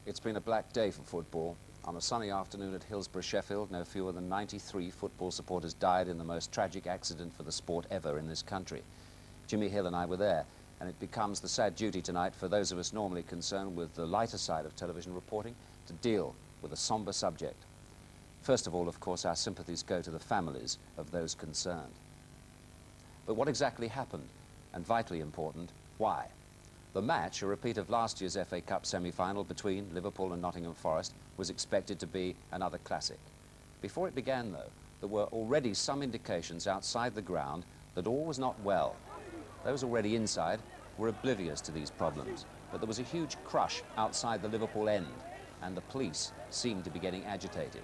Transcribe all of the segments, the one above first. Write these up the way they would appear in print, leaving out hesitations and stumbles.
It's been a black day for football. On a sunny afternoon at Hillsborough, Sheffield, no fewer than 93 football supporters died in the most tragic accident for the sport ever in this country. Jimmy Hill and I were there, and it becomes the sad duty tonight for those of us normally concerned with the lighter side of television reporting to deal with a somber subject. First of all, of course, our sympathies go to the families of those concerned. But what exactly happened? And vitally important, why? The match, a repeat of last year's FA Cup semi-final between Liverpool and Nottingham Forest, was expected to be another classic. Before it began, though, there were already some indications outside the ground that all was not well. Those already inside were oblivious to these problems, but there was a huge crush outside the Liverpool end, and the police seemed to be getting agitated.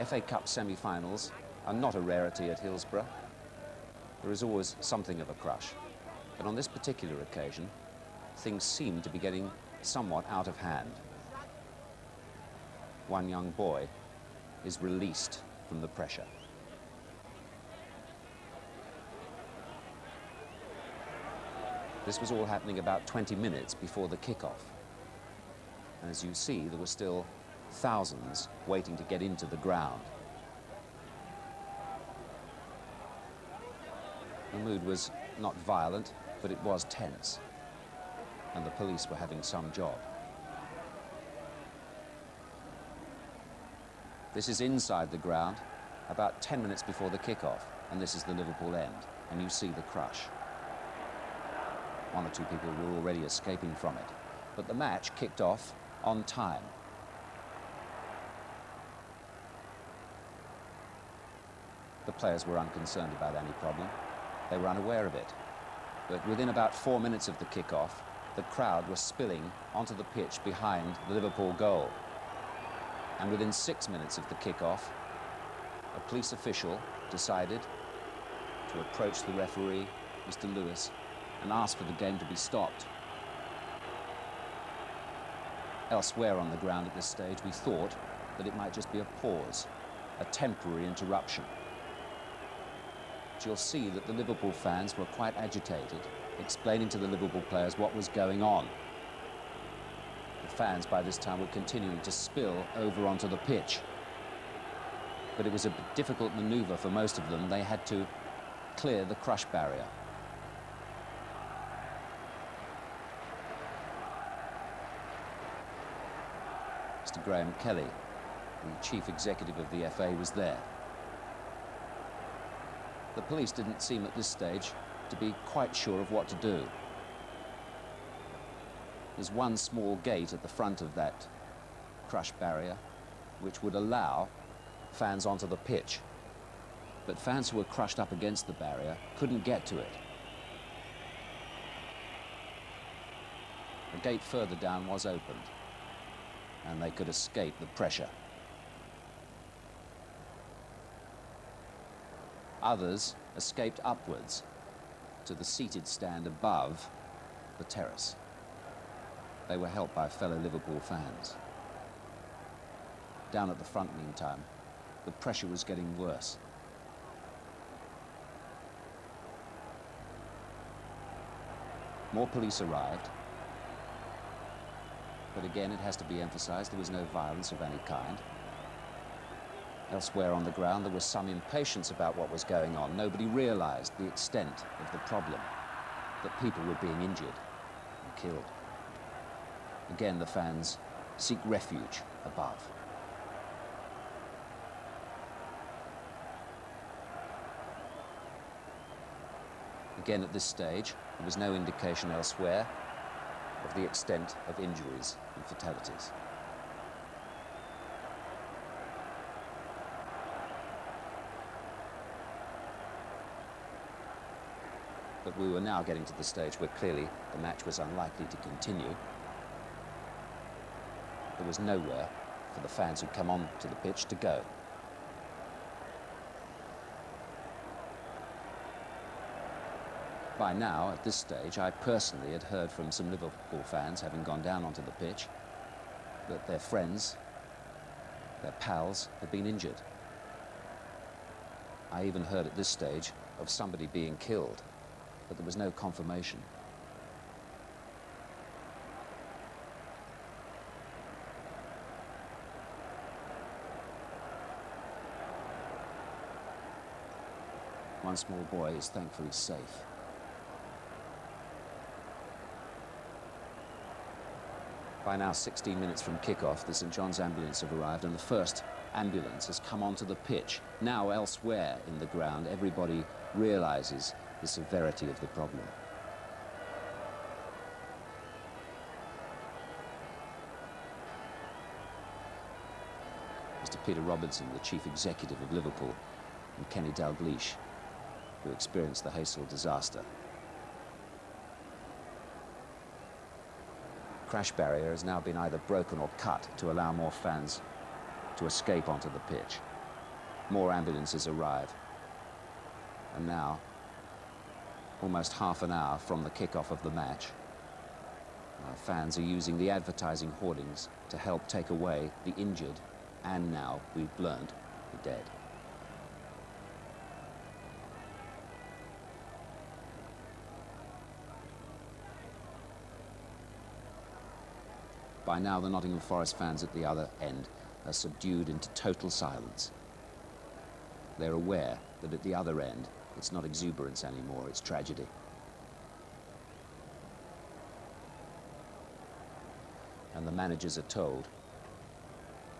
FA Cup semi-finals are not a rarity at Hillsborough. There is always something of a crush. But on this particular occasion, things seem to be getting somewhat out of hand. One young boy is released from the pressure. This was all happening about 20 minutes before the kickoff. And as you see, there were still thousands waiting to get into the ground. The mood was not violent, but it was tense, and the police were having some job. This is inside the ground, about 10 minutes before the kickoff, and this is the Liverpool end, and you see the crush. One or two people were already escaping from it, but the match kicked off on time. The players were unconcerned about any problem. They were unaware of it. But within about 4 minutes of the kickoff, the crowd was spilling onto the pitch behind the Liverpool goal. And within 6 minutes of the kickoff, a police official decided to approach the referee, Mr. Lewis, and ask for the game to be stopped. Elsewhere on the ground at this stage, we thought that it might just be a pause, a temporary interruption. But you'll see that the Liverpool fans were quite agitated, explaining to the Liverpool players what was going on. The fans by this time were continuing to spill over onto the pitch. But it was a difficult maneuver for most of them. They had to clear the crush barrier. Mr. Graham Kelly, the chief executive of the FA, was there. The police didn't seem at this stage to be quite sure of what to do. There's one small gate at the front of that crush barrier which would allow fans onto the pitch. But fans who were crushed up against the barrier couldn't get to it. A gate further down was opened, and they could escape the pressure. Others escaped upwards to the seated stand above the terrace. They were helped by fellow Liverpool fans. Down at the front, meantime, the pressure was getting worse. More police arrived, but again, it has to be emphasized, there was no violence of any kind. Elsewhere on the ground, there was some impatience about what was going on. Nobody realized the extent of the problem, that people were being injured and killed. Again, the fans seek refuge above. Again, at this stage, there was no indication elsewhere of the extent of injuries and fatalities. But we were now getting to the stage where clearly the match was unlikely to continue. There was nowhere for the fans who'd come on to the pitch to go. By now, at this stage, I personally had heard from some Liverpool fans, having gone down onto the pitch, that their friends, their pals, had been injured. I even heard at this stage of somebody being killed, but there was no confirmation. one small boy is thankfully safe. By now, 16 minutes from kick-off, the St John's ambulance have arrived, and the first ambulance has come onto the pitch. Now, elsewhere in the ground, everybody realises the severity of the problem. Mr Peter Robinson, the chief executive of Liverpool, and Kenny Dalglish, who experienced the Haysel disaster. Crash barrier has now been either broken or cut to allow more fans to escape onto the pitch. More ambulances arrive. And now, almost half an hour from the kick-off of the match, fans are using the advertising hoardings to help take away the injured and now, we've learned, the dead. By now, the Nottingham Forest fans at the other end are subdued into total silence. They're aware that at the other end, it's not exuberance anymore, it's tragedy. And the managers are told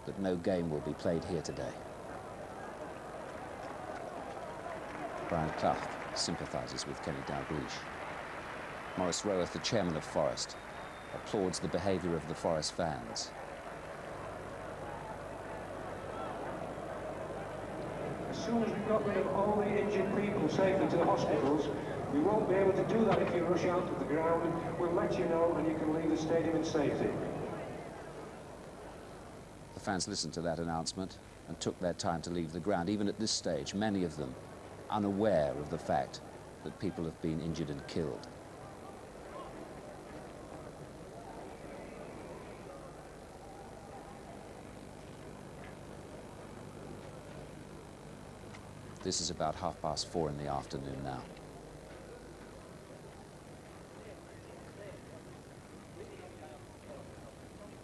that no game will be played here today. Brian Clough sympathises with Kenny Dalglish. Maurice Roweth, the chairman of Forest, applauds the behaviour of the Forest fans. As soon as we've got rid of all the injured people safely to the hospitals, we won't be able to do that if you rush out to the ground. We'll let you know and you can leave the stadium in safety. The fans listened to that announcement and took their time to leave the ground. Even at this stage, many of them unaware of the fact that people have been injured and killed. This is about 4:30 in the afternoon now.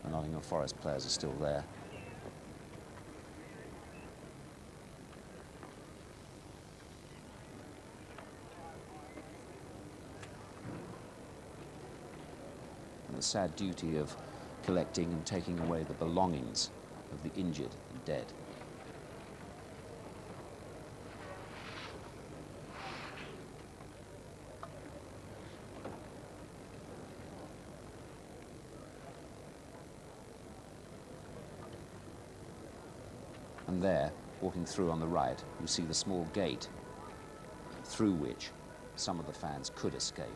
The Nottingham Forest players are still there. And the sad duty of collecting and taking away the belongings of the injured and dead. And there, walking through on the right, you see the small gate through which some of the fans could escape.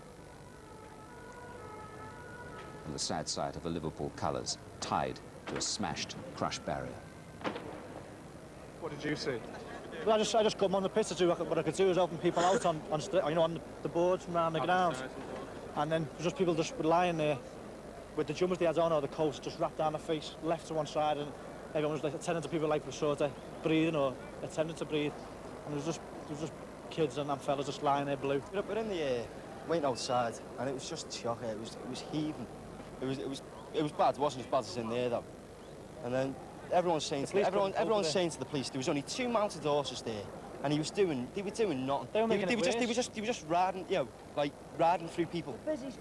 And the sad sight of the Liverpool colours tied to a smashed crush barrier. What did you see? Well, I just come on the pitch to do what I could do was open people out on the boards from around the ground, and then just people just lying there with the jumpers they had on or the coats just wrapped down their face, left to one side, and everyone was like attending to people like sort of breathing or attending to breathe, and there was just kids and fellas just lying there blue. We're in the air, went outside, and it was just shocking. It was heaving. It was bad. It wasn't as bad as in there though. And then everyone's saying to the police there was only 2 mounted horses there, and they were doing nothing. They were just riding, like riding through people,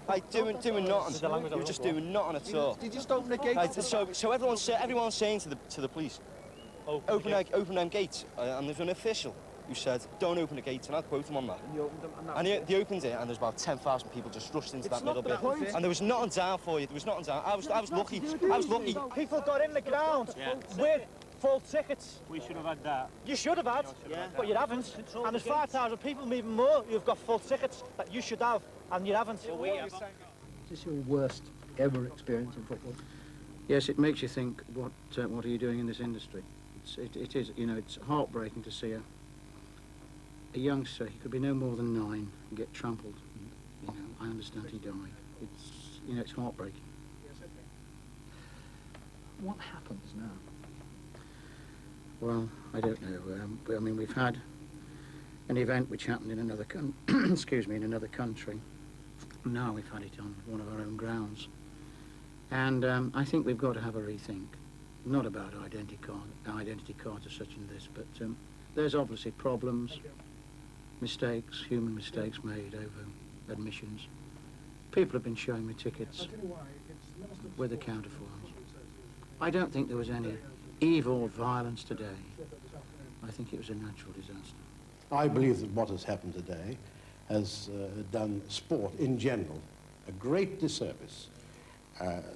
like doing nothing. They were just doing nothing at all. Did you just open the gate? Like, so everyone's saying to the police, open them gates, and there's an official who said, don't open the gates, and I'll quote him on that. And they opened it, and there's about 10,000 people just rushed into that middle bit. And there was nothing down for you, there was nothing down. I was lucky, People got in the ground with full tickets. We should have had that. You should have had, but you haven't. And there's 5,000 people, even more, who've got full tickets that you should have, and you haven't. Is this your worst ever experience in football? Yes, it makes you think, what are you doing in this industry? It is, it's heartbreaking to see a youngster, he could be no more than 9, and get trampled. I understand he died. It's heartbreaking. What happens now? Well, I don't know. I mean, we've had an event which happened in another in another country. Now we've had it on one of our own grounds. And I think we've got to have a rethink. Not about identity cards as such in this, but there's obviously problems. mistakes, human mistakes made over admissions. People have been showing me tickets with the counterfoils. I don't think there was any evil violence today. I think it was a natural disaster. I believe that what has happened today has done sport in general a great disservice,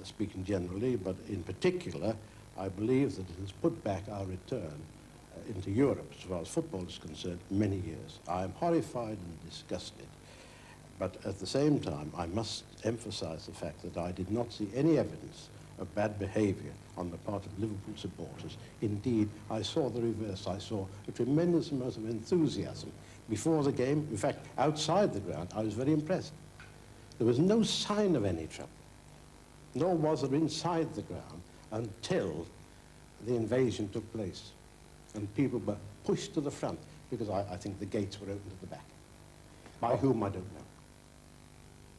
speaking generally, but in particular, I believe that it has put back our return into Europe, as far as football is concerned, many years. I am horrified and disgusted, but at the same time, I must emphasize the fact that I did not see any evidence of bad behavior on the part of Liverpool supporters. Indeed, I saw the reverse. I saw a tremendous amount of enthusiasm before the game. In fact, outside the ground, I was very impressed. There was no sign of any trouble, nor was there inside the ground until the invasion took place. And people were pushed to the front because I think the gates were opened at the back. By whom, I don't know.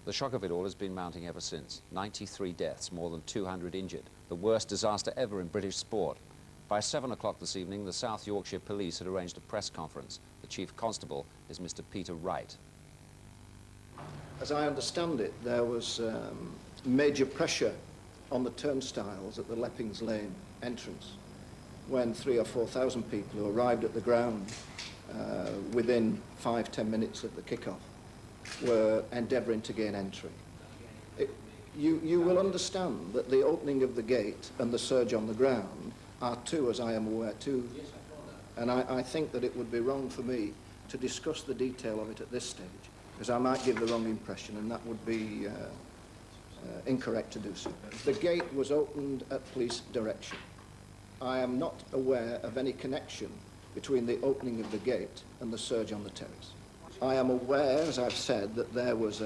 The shock of it all has been mounting ever since. 93 deaths, more than 200 injured. The worst disaster ever in British sport. By 7 o'clock this evening, the South Yorkshire Police had arranged a press conference. The Chief Constable is Mr. Peter Wright. As I understand it, there was major pressure on the turnstiles at the Leppings Lane entrance when 3,000 or 4,000 people who arrived at the ground within 5–10 minutes of the kick-off were endeavouring to gain entry. You will understand that the opening of the gate and the surge on the ground are two, as I am aware, too. And I think that it would be wrong for me to discuss the detail of it at this stage, because I might give the wrong impression, and that would be incorrect to do so. The gate was opened at police direction. I am not aware of any connection between the opening of the gate and the surge on the terrace. I am aware, as I've said, that there was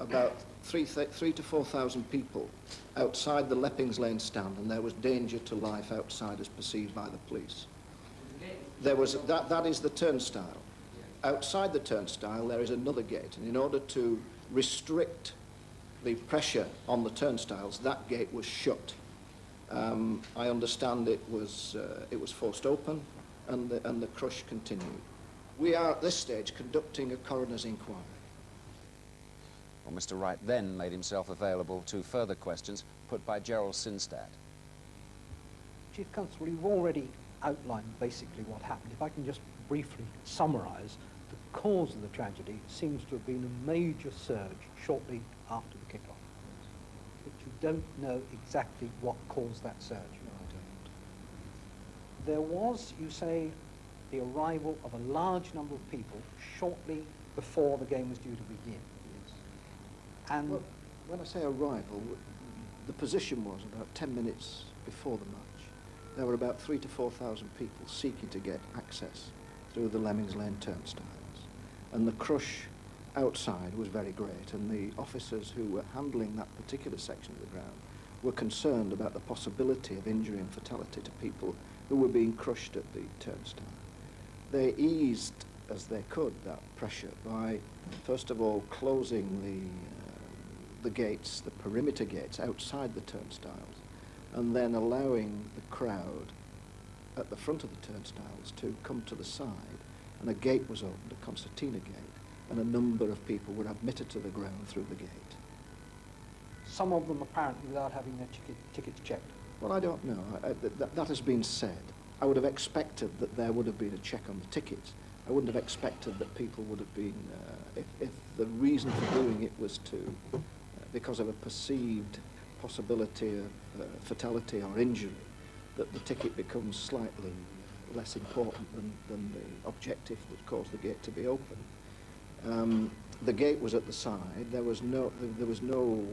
about 3,000 to 4,000 people outside the Leppings Lane stand, and there was danger to life outside as perceived by the police. There was, that is the turnstile. Outside the turnstile there is another gate, and in order to restrict the pressure on the turnstiles, that gate was shut. I understand it was forced open, and the crush continued. We are at this stage conducting a coroner's inquiry. Well, Mr. Wright then made himself available to further questions put by Gerald Sinstad. Chief Constable, you've already outlined basically what happened. If I can just briefly summarise, the cause of the tragedy seems to have been a major surge shortly after the kick-off. But you don't know exactly what caused that surge. No, I don't. There was, you say, the arrival of a large number of people shortly before the game was due to begin. Yes. And well, when I say arrival, the position was about 10 minutes before the match. There were about 3,000 to 4,000 people seeking to get access through the Leppings Lane turnstiles. And the crush outside was very great, and the officers who were handling that particular section of the ground were concerned about the possibility of injury and fatality to people who were being crushed at the turnstile. They eased, as they could, that pressure by, first of all, closing the gates, the perimeter gates outside the turnstiles, and then allowing the crowd at the front of the turnstiles to come to the side, and a gate was opened, a concertina gate, and a number of people were admitted to the ground through the gate. some of them apparently without having their tickets checked? Well, I don't know. That has been said. I would have expected that there would have been a check on the tickets. I wouldn't have expected that people would have been, if the reason for doing it was to, because of a perceived possibility of fatality or injury, that the ticket becomes slightly less important than the objective that caused the gate to be open. The gate was at the side. There was no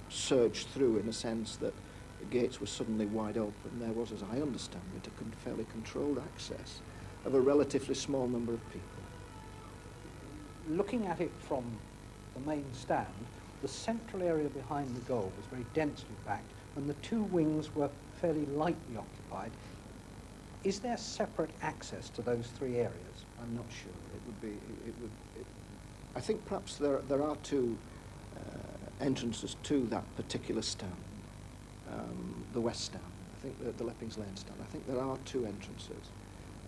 surge through in a sense that the gates were suddenly wide open. There was, as I understand it, a fairly controlled access of a relatively small number of people. Looking at it from the main stand, the central area behind the goal was very densely packed, and the two wings were fairly lightly occupied. Is there separate access to those three areas? I'm not sure. I think perhaps there are two entrances to that particular stand, the west stand. I think the Leppings Lane stand. I think there are two entrances.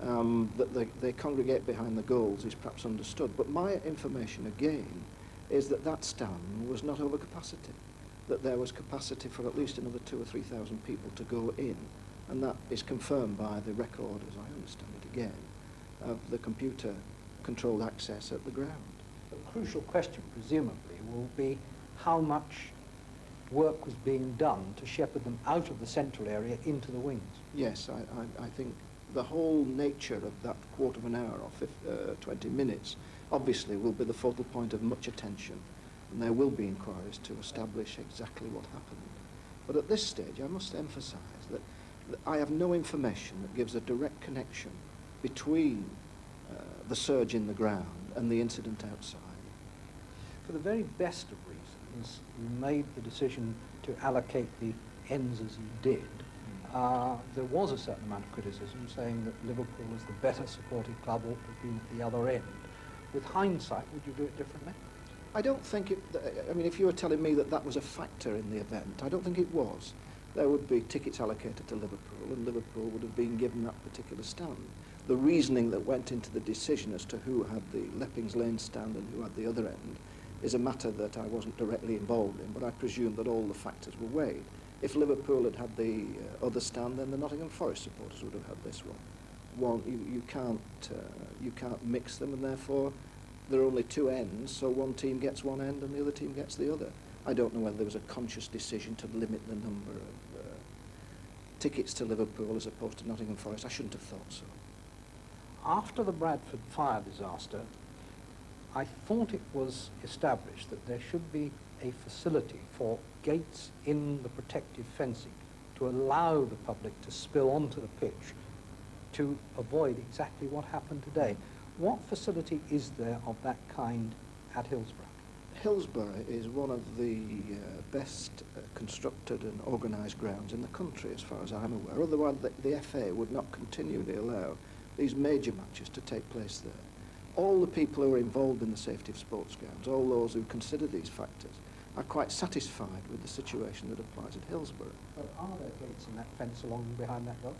That they congregate behind the goals is perhaps understood, but my information again is that that stand was not over capacity, that there was capacity for at least another 2,000 or 3,000 people to go in, and that is confirmed by the record, as I understand it again, of the computer-controlled access at the ground. The crucial question, presumably, will be how much work was being done to shepherd them out of the central area into the wings. Yes, I think the whole nature of that quarter of an hour or 20 minutes obviously will be the focal point of much attention, and there will be inquiries to establish exactly what happened. But at this stage I must emphasise that I have no information that gives a direct connection between the surge in the ground and the incident outside. For the very best of reasons, you made the decision to allocate the ends as you did. There was a certain amount of criticism saying that Liverpool is the better supported club, ought to have been at the other end. With hindsight, would you do it differently? I don't think it, I mean, if you were telling me that that was a factor in the event, I don't think it was. There would be tickets allocated to Liverpool, and Liverpool would have been given that particular stand. The reasoning that went into the decision as to who had the Leppings Lane stand and who had the other end is a matter that I wasn't directly involved in, but I presume that all the factors were weighed. If Liverpool had had the other stand, then the Nottingham Forest supporters would have had this one. You can't mix them, and therefore there are only two ends, so one team gets one end and the other team gets the other. I don't know whether there was a conscious decision to limit the number of tickets to Liverpool as opposed to Nottingham Forest. I shouldn't have thought so. After the Bradford fire disaster, I thought it was established that there should be a facility for gates in the protective fencing to allow the public to spill onto the pitch to avoid exactly what happened today. What facility is there of that kind at Hillsborough? Hillsborough is one of the best constructed and organised grounds in the country, as far as I'm aware. Otherwise, the FA would not continually allow these major matches to take place there. All the people who are involved in the safety of sports grounds, all those who consider these factors, are quite satisfied with the situation that applies at Hillsborough. But are there gates in that fence along behind that goal?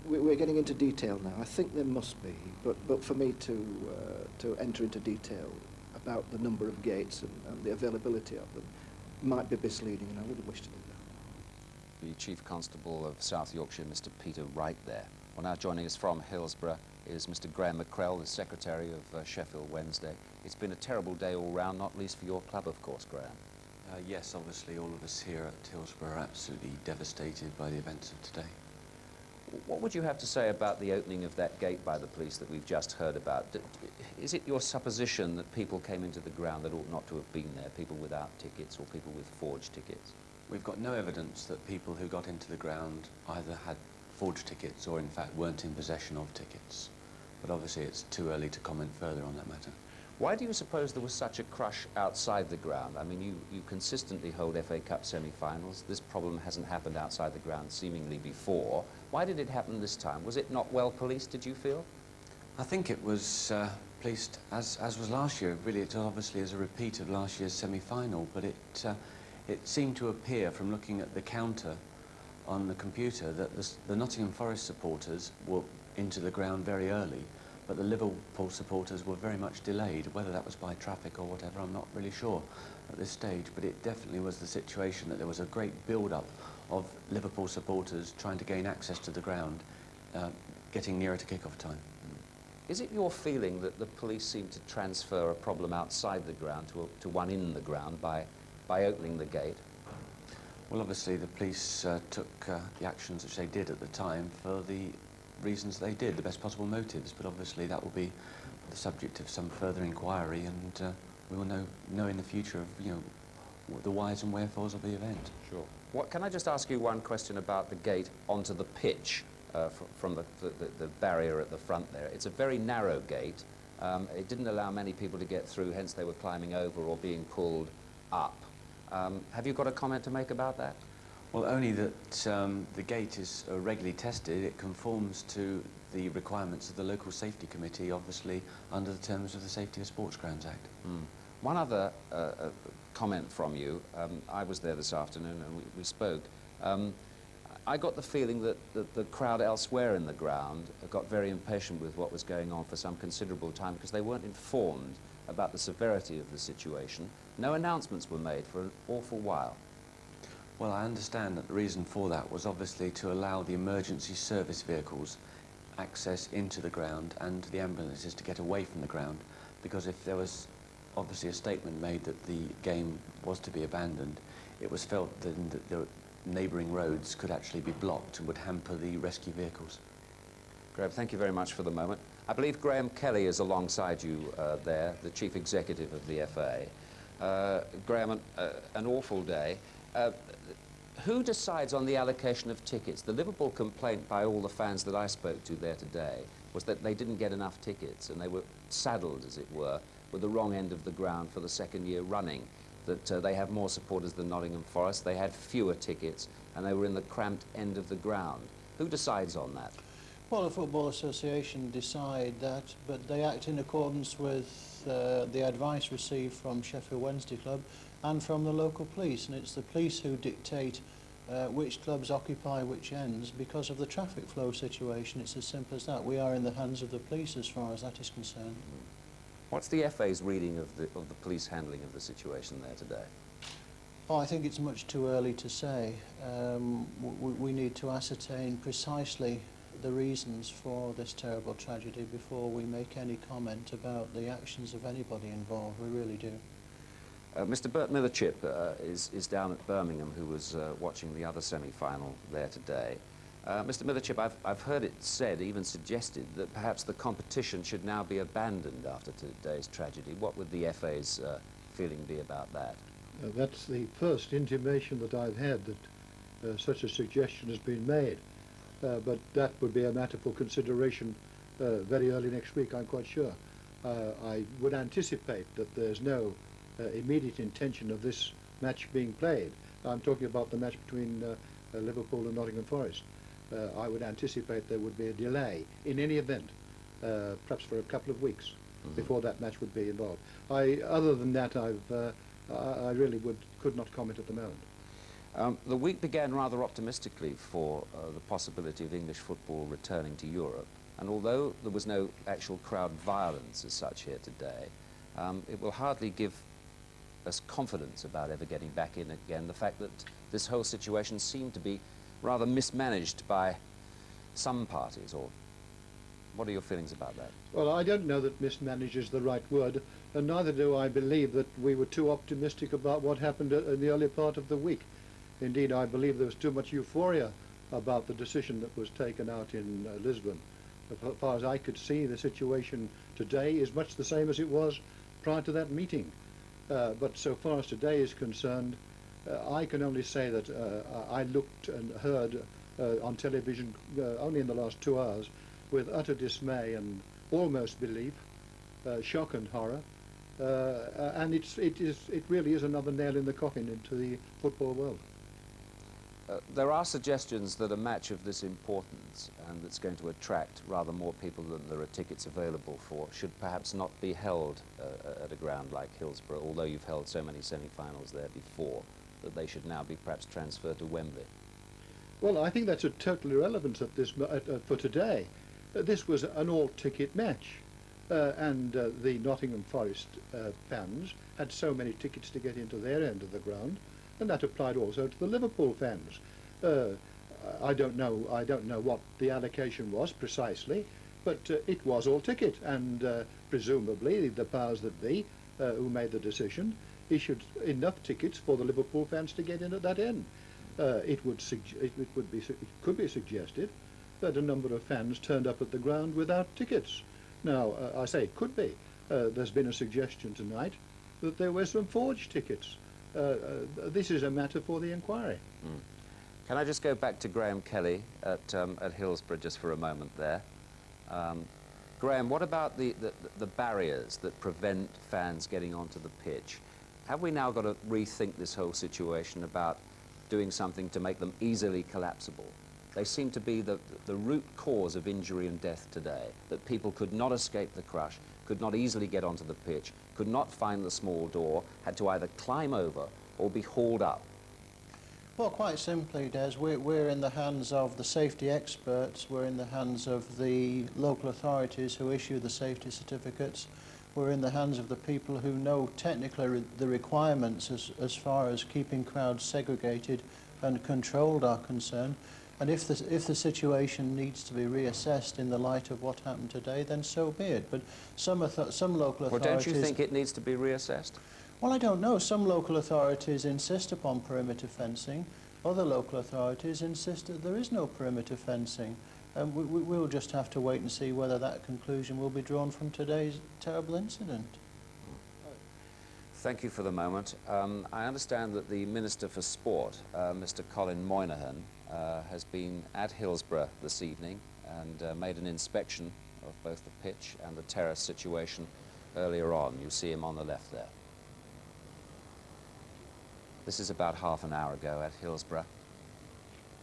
We're getting into detail now. I think there must be, but for me to enter into detail about the number of gates and the availability of them might be misleading, and I wouldn't wish to do that. The Chief Constable of South Yorkshire, Mr. Peter Wright there. Well, now joining us from Hillsborough is Mr. Graham McCrell, the Secretary of Sheffield Wednesday. It's been a terrible day all round, not least for your club, of course, Graham. Yes, obviously all of us here at Hillsborough are absolutely devastated by the events of today. What would you have to say about the opening of that gate by the police that we've just heard about? Is it your supposition that people came into the ground that ought not to have been there, people without tickets or people with forged tickets? We've got no evidence that people who got into the ground either had forged tickets or in fact weren't in possession of tickets. But obviously it's too early to comment further on that matter. Why do you suppose there was such a crush outside the ground? I mean, you consistently hold FA Cup semi-finals. This problem hasn't happened outside the ground seemingly before. Why did it happen this time? Was it not well policed, did you feel? I think it was policed as was last year. Really, it obviously is a repeat of last year's semi-final, but it seemed to appear from looking at the counter on the computer that the Nottingham Forest supporters were into the ground very early, but the Liverpool supporters were very much delayed. Whether that was by traffic or whatever, I'm not really sure at this stage, but it definitely was the situation that there was a great build-up of Liverpool supporters trying to gain access to the ground, getting nearer to kick-off time. Is it your feeling that the police seem to transfer a problem outside the ground to one in the ground by opening the gate? Well, obviously the police took the actions which they did at the time for the reasons they did, the best possible motives, but obviously that will be the subject of some further inquiry, and we will know in the future of, the whys and wherefores of the event. Sure. Can I just ask you one question about the gate onto the pitch from the barrier at the front there? It's a very narrow gate. It didn't allow many people to get through, hence they were climbing over or being pulled up. Have you got a comment to make about that? Well, only that the gate is regularly tested. It conforms to the requirements of the local safety committee, obviously under the terms of the Safety of Sports Grounds Act. One other comment from you. I was there this afternoon and we spoke. I got the feeling that the crowd elsewhere in the ground got very impatient with what was going on for some considerable time because they weren't informed about the severity of the situation. No announcements were made for an awful while. Well, I understand that the reason for that was obviously to allow the emergency service vehicles access into the ground and the ambulances to get away from the ground, because if there was obviously a statement made that the game was to be abandoned, it was felt then that the neighbouring roads could actually be blocked and would hamper the rescue vehicles. Graham, thank you very much for the moment. I believe Graham Kelly is alongside you there, the Chief Executive of the FA. Graham, an awful day. Who decides on the allocation of tickets? The Liverpool complaint by all the fans that I spoke to there today was that they didn't get enough tickets and they were saddled, as it were, with the wrong end of the ground for the second year running. That they have more supporters than Nottingham Forest, they had fewer tickets and they were in the cramped end of the ground. Who decides on that? Well, the Football Association decide that, but they act in accordance with the advice received from Sheffield Wednesday Club and from the local police, and it's the police who dictate which clubs occupy which ends because of the traffic flow situation. It's as simple as that. We are in the hands of the police as far as that is concerned. What's the FA's reading of the police handling of the situation there today? Oh, I think it's much too early to say. We need to ascertain precisely the reasons for this terrible tragedy before we make any comment about the actions of anybody involved. We really do. Mr. Bert Millerchip is down at Birmingham, who was watching the other semi-final there today. Mr. Millerchip, I've heard it said, even suggested, that perhaps the competition should now be abandoned after today's tragedy. What would the FA's feeling be about that? That's the first intimation that I've had that such a suggestion has been made. But that would be a matter for consideration very early next week, I'm quite sure. I would anticipate that there's no immediate intention of this match being played. I'm talking about the match between Liverpool and Nottingham Forest. I would anticipate there would be a delay in any event, perhaps for a couple of weeks before that match would be involved. Other than that, I really could not comment at the moment. The week began rather optimistically for the possibility of English football returning to Europe, and although there was no actual crowd violence as such here today, it will hardly give us confidence about ever getting back in again. The fact that this whole situation seemed to be rather mismanaged by some parties, or what are your feelings about that? Well, I don't know that mismanaged is the right word, and neither do I believe that we were too optimistic about what happened in the early part of the week. Indeed, I believe there was too much euphoria about the decision that was taken out in Lisbon. As far as I could see, the situation today is much the same as it was prior to that meeting. But so far as today is concerned, I can only say that I looked and heard on television only in the last 2 hours with utter dismay and almost belief, shock and horror, and it really is another nail in the coffin into the football world. There are suggestions that a match of this importance and that's going to attract rather more people than there are tickets available for should perhaps not be held at a ground like Hillsborough, although you've held so many semi-finals there before, that they should now be perhaps transferred to Wembley. Well, I think that's a total irrelevance at this, for today. This was an all-ticket match, and the Nottingham Forest fans had so many tickets to get into their end of the ground, and that applied also to the Liverpool fans. I don't know what the allocation was precisely, but it was all ticket, and presumably the powers that be who made the decision issued enough tickets for the Liverpool fans to get in at that end. It could be suggested that a number of fans turned up at the ground without tickets. Now, I say it could be. There's been a suggestion tonight that there were some forged tickets. This is a matter for the inquiry. Can I just go back to Graham Kelly at Hillsborough just for a moment there? Graham, what about the barriers that prevent fans getting onto the pitch? Have we now got to rethink this whole situation about doing something to make them easily collapsible? They seem to be the root cause of injury and death today, that people could not escape the crush, could not easily get onto the pitch, could not find the small door, had to either climb over or be hauled up. Well, quite simply, Des, we're in the hands of the safety experts, we're in the hands of the local authorities who issue the safety certificates, we're in the hands of the people who know technically the requirements as far as keeping crowds segregated and controlled are concerned. And if the situation needs to be reassessed in the light of what happened today, then so be it. But some local authorities... Well, don't you think it needs to be reassessed? Well, I don't know. Some local authorities insist upon perimeter fencing. Other local authorities insist that there is no perimeter fencing. And we'll just have to wait and see whether that conclusion will be drawn from today's terrible incident. Thank you for the moment. I understand that the Minister for Sport, Mr. Colin Moynihan, has been at Hillsborough this evening and made an inspection of both the pitch and the terrace situation earlier on. You see him on the left there. This is about half an hour ago at Hillsborough.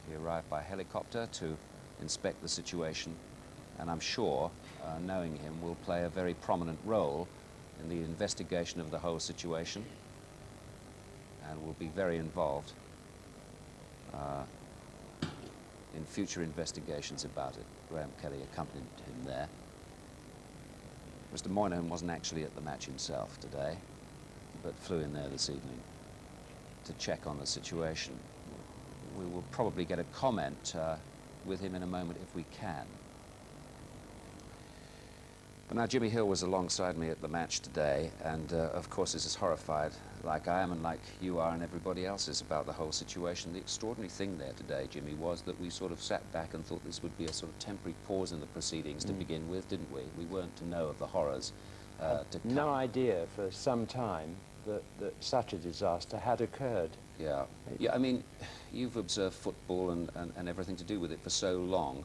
He arrived by helicopter to inspect the situation, and I'm sure, knowing him, will play a very prominent role in the investigation of the whole situation and will be very involved in future investigations about it. Graham Kelly accompanied him there. Mr. Moynihan wasn't actually at the match himself today, but flew in there this evening to check on the situation. We will probably get a comment with him in a moment if we can. But now Jimmy Hill was alongside me at the match today, and of course is as horrified like I am and like you are and everybody else is about the whole situation. The extraordinary thing there today, Jimmy, was that we sort of sat back and thought this would be a sort of temporary pause in the proceedings to begin with, didn't we? We weren't to know of the horrors to come. No idea for some time that such a disaster had occurred. Yeah. Yeah, I mean, you've observed football and everything to do with it for so long.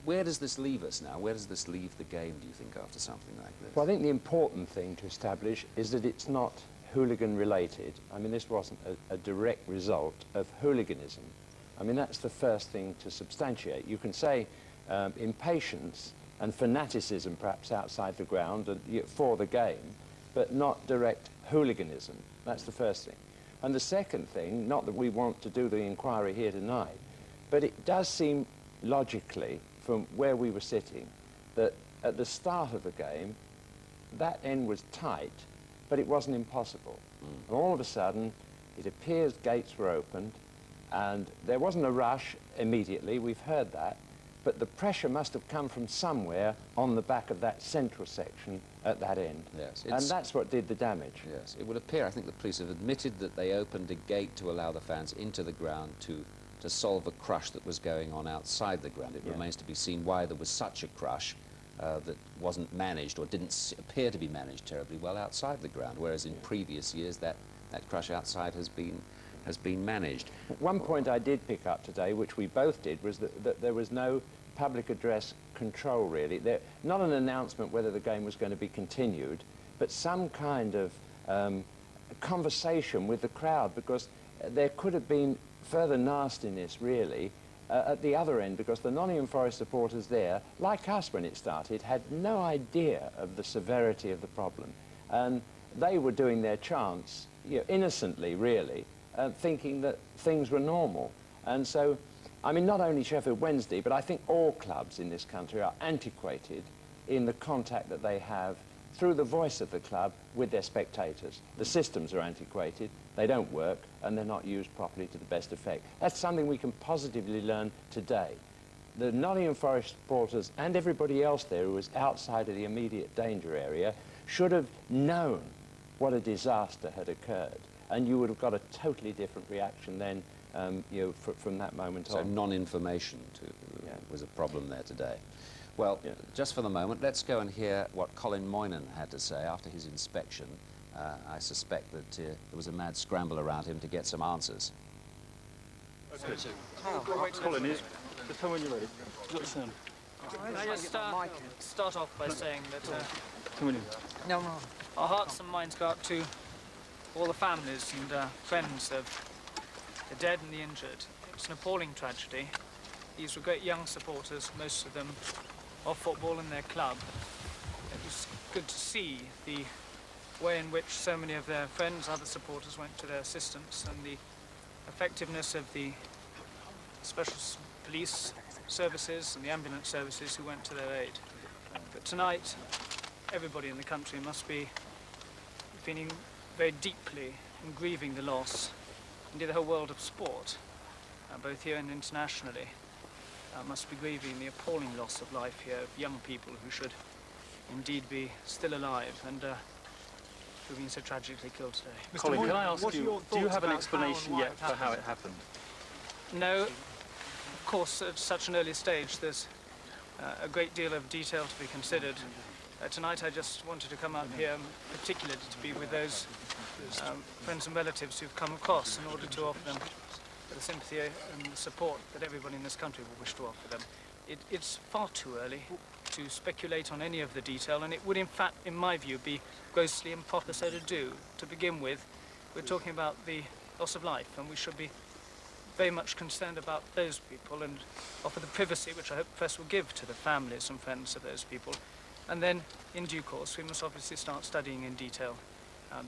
Where does this leave us now? Where does this leave the game, do you think, after something like this? Well, I think the important thing to establish is that it's not hooligan-related. I mean, this wasn't a direct result of hooliganism. I mean, that's the first thing to substantiate. You can say impatience and fanaticism, perhaps, outside the ground and for the game, but not direct hooliganism. That's the first thing. And the second thing, not that we want to do the inquiry here tonight, but it does seem logically, from where we were sitting, that at the start of the game, that end was tight, but it wasn't impossible. And all of a sudden, it appears gates were opened, and there wasn't a rush immediately, we've heard that, but the pressure must have come from somewhere on the back of that central section at that end. Yes, and that's what did the damage. Yes, it would appear, I think the police have admitted that they opened a gate to allow the fans into the ground to solve a crush that was going on outside the ground. It remains to be seen why there was such a crush that wasn't managed or didn't appear to be managed terribly well outside the ground, whereas in previous years that crush outside has been managed. One point I did pick up today, which we both did, was that there was no public address control, really. Not an announcement whether the game was going to be continued, but some kind of conversation with the crowd, because there could have been further nastiness, really, at the other end, because the Nottingham Forest supporters there, like us when it started, had no idea of the severity of the problem. And they were doing their chants, innocently, really, thinking that things were normal. And so, I mean, not only Sheffield Wednesday, but I think all clubs in this country are antiquated in the contact that they have through the voice of the club with their spectators. The systems are antiquated, they don't work, and they're not used properly to the best effect. That's something we can positively learn today. The Nottingham Forest supporters and everybody else there who was outside of the immediate danger area should have known what a disaster had occurred, and you would have got a totally different reaction then, from that moment on. So non-information was a problem there today. Well, just for the moment, let's go and hear what Colin Moynihan had to say after his inspection. I suspect that there was a mad scramble around him to get some answers. Okay. Colin, just tell when you're ready. Can I just start off by saying that no. Our hearts and minds go out to all the families and friends of the dead and the injured. It's an appalling tragedy. These were great young supporters, most of them of football in their club. It was good to see the way in which so many of their friends, other supporters, went to their assistance, and the effectiveness of the special police services and the ambulance services who went to their aid. But tonight, everybody in the country must be feeling very deeply and grieving the loss. Indeed, the whole world of sport, both here and internationally, must be grieving the appalling loss of life here of young people who should indeed be still alive and who've been so tragically killed today. Colin, can I ask you, do you have an explanation yet for how it happened? No. Of course, at such an early stage, there's a great deal of detail to be considered. Tonight, I just wanted to come up here, particularly to be with those friends and relatives who've come across in order to offer them the sympathy and the support that everybody in this country will wish to offer them. It's far too early to speculate on any of the detail, and it would, in fact, in my view, be grossly improper so to do. To begin with, we're talking about the loss of life, and we should be very much concerned about those people and offer the privacy which I hope the press will give to the families and friends of those people. And then, in due course, we must obviously start studying in detail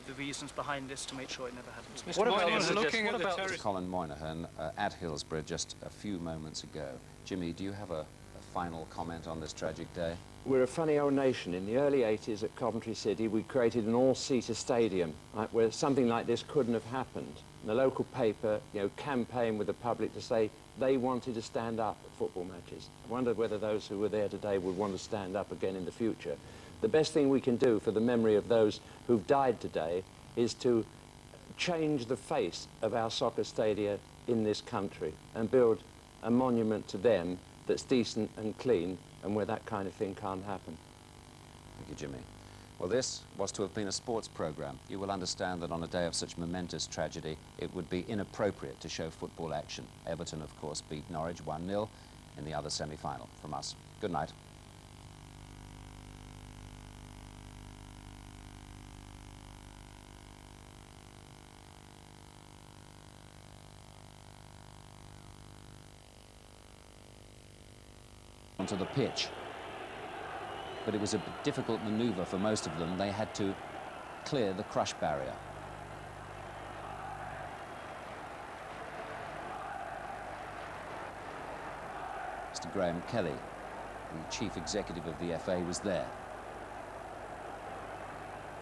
the reasons behind this to make sure it never happens. What about Colin Moynihan at Hillsborough just a few moments ago? Jimmy, do you have a final comment on this tragic day? We're a funny old nation. In the early 80s at Coventry City, we created an all-seater stadium where something like this couldn't have happened. And the local paper, campaigned with the public to say they wanted to stand up at football matches. I wondered whether those who were there today would want to stand up again in the future. The best thing we can do for the memory of those who've died today is to change the face of our soccer stadia in this country and build a monument to them that's decent and clean and where that kind of thing can't happen. Thank you, Jimmy. Well, this was to have been a sports programme. You will understand that on a day of such momentous tragedy, it would be inappropriate to show football action. Everton, of course, beat Norwich 1-0 in the other semi-final. From us, good night. Onto the pitch. But it was a difficult manoeuvre for most of them. They had to clear the crush barrier. Mr. Graham Kelly, the chief executive of the FA, was there.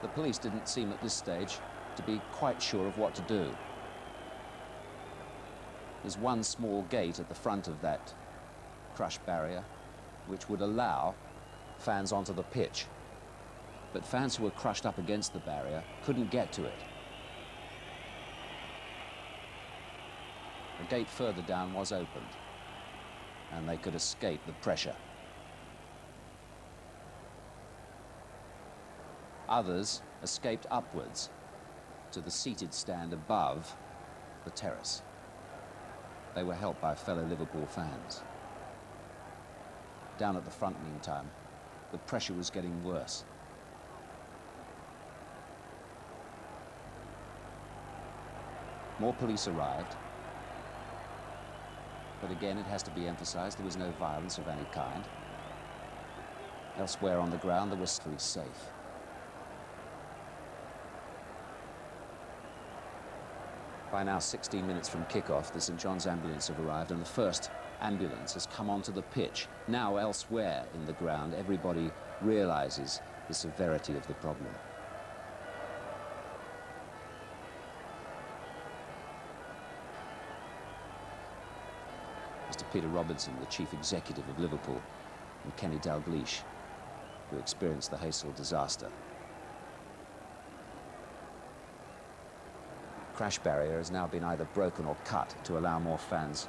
The police didn't seem at this stage to be quite sure of what to do. There's one small gate at the front of that crush barrier which would allow fans onto the pitch. But fans who were crushed up against the barrier couldn't get to it. A gate further down was opened, and they could escape the pressure. Others escaped upwards to the seated stand above the terrace. They were helped by fellow Liverpool fans. Down at the front, meantime, the pressure was getting worse. More police arrived, but again, it has to be emphasized, there was no violence of any kind. Elsewhere on the ground, there was very safe. By now, 16 minutes from kick-off, the St John's ambulance have arrived, and the first ambulance has come onto the pitch. Now, elsewhere in the ground, everybody realizes the severity of the problem. Mr. Peter Robertson, the chief executive of Liverpool, and Kenny Dalglish, who experienced the Haysel disaster. Crash barrier has now been either broken or cut to allow more fans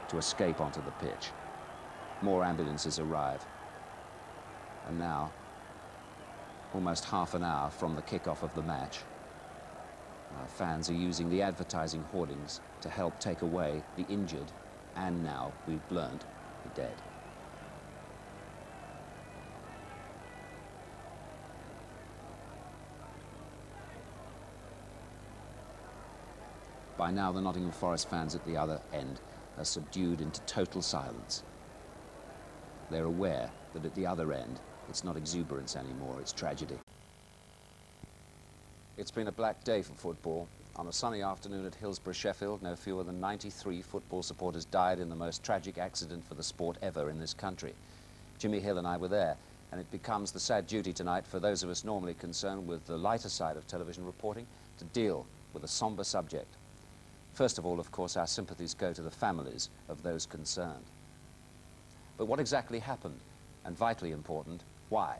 to escape onto the pitch. More ambulances arrive. And now, almost half an hour from the kick-off of the match, fans are using the advertising hoardings to help take away the injured and now, we've learned, the dead. By now, the Nottingham Forest fans at the other end are subdued into total silence. They're aware that at the other end, it's not exuberance anymore, it's tragedy. It's been a black day for football. On a sunny afternoon at Hillsborough, Sheffield, no fewer than 93 football supporters died in the most tragic accident for the sport ever in this country. Jimmy Hill and I were there, and it becomes the sad duty tonight for those of us normally concerned with the lighter side of television reporting to deal with a somber subject. First of all, of course, our sympathies go to the families of those concerned. But what exactly happened? And vitally important, why?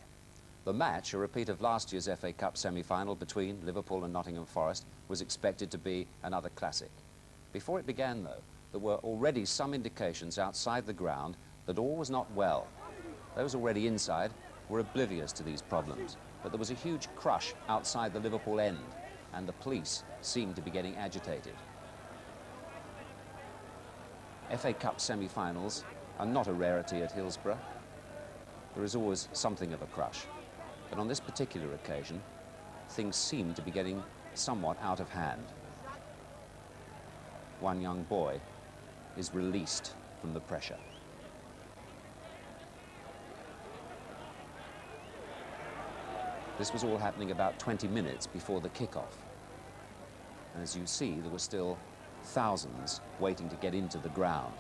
The match, a repeat of last year's FA Cup semi-final between Liverpool and Nottingham Forest, was expected to be another classic. Before it began, though, there were already some indications outside the ground that all was not well. Those already inside were oblivious to these problems, but there was a huge crush outside the Liverpool end, and the police seemed to be getting agitated. FA Cup semi-finals are not a rarity at Hillsborough. There is always something of a crush. But on this particular occasion, things seem to be getting somewhat out of hand. One young boy is released from the pressure. This was all happening about 20 minutes before the kickoff. And as you see, there were still thousands waiting to get into the ground.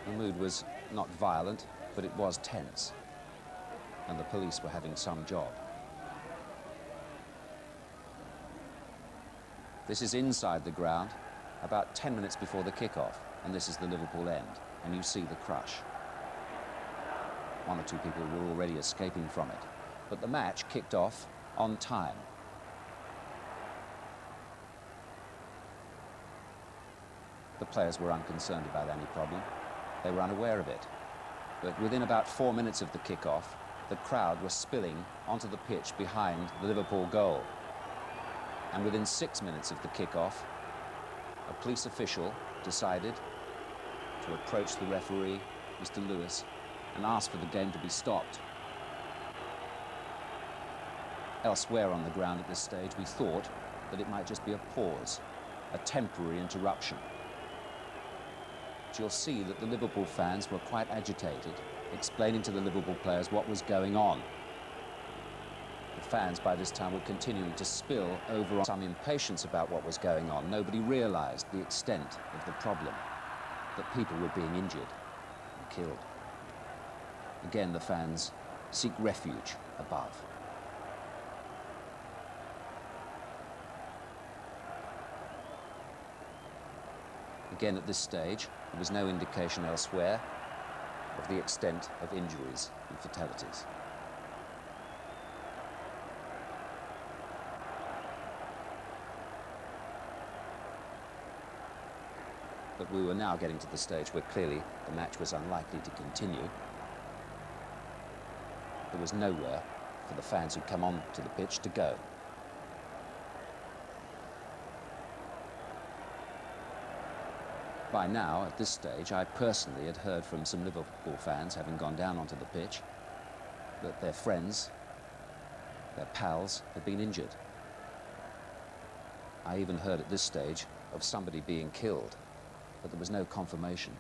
The mood was not violent, but it was tense, and the police were having some job. This is inside the ground, about 10 minutes before the kickoff, and this is the Liverpool end, and you see the crush. One or two people were already escaping from it, but the match kicked off on time. The players were unconcerned about any problem. They were unaware of it. But within about 4 minutes of the kickoff, the crowd was spilling onto the pitch behind the Liverpool goal. And within 6 minutes of the kickoff, a police official decided to approach the referee, Mr. Lewis, and ask for the game to be stopped. Elsewhere on the ground at this stage, we thought that it might just be a pause, a temporary interruption. You'll see that the Liverpool fans were quite agitated, explaining to the Liverpool players what was going on. The fans by this time were continuing to spill over on some impatience about what was going on. Nobody realized the extent of the problem, that people were being injured and killed. Again, the fans seek refuge above. Again, at this stage, there was no indication elsewhere of the extent of injuries and fatalities. But we were now getting to the stage where clearly the match was unlikely to continue. There was nowhere for the fans who'd come on to the pitch to go. By now, at this stage, I personally had heard from some Liverpool fans, having gone down onto the pitch, that their friends, their pals, had been injured. I even heard at this stage of somebody being killed, but there was no confirmation.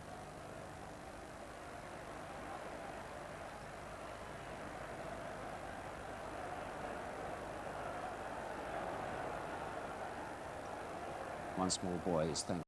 One small boy is thankful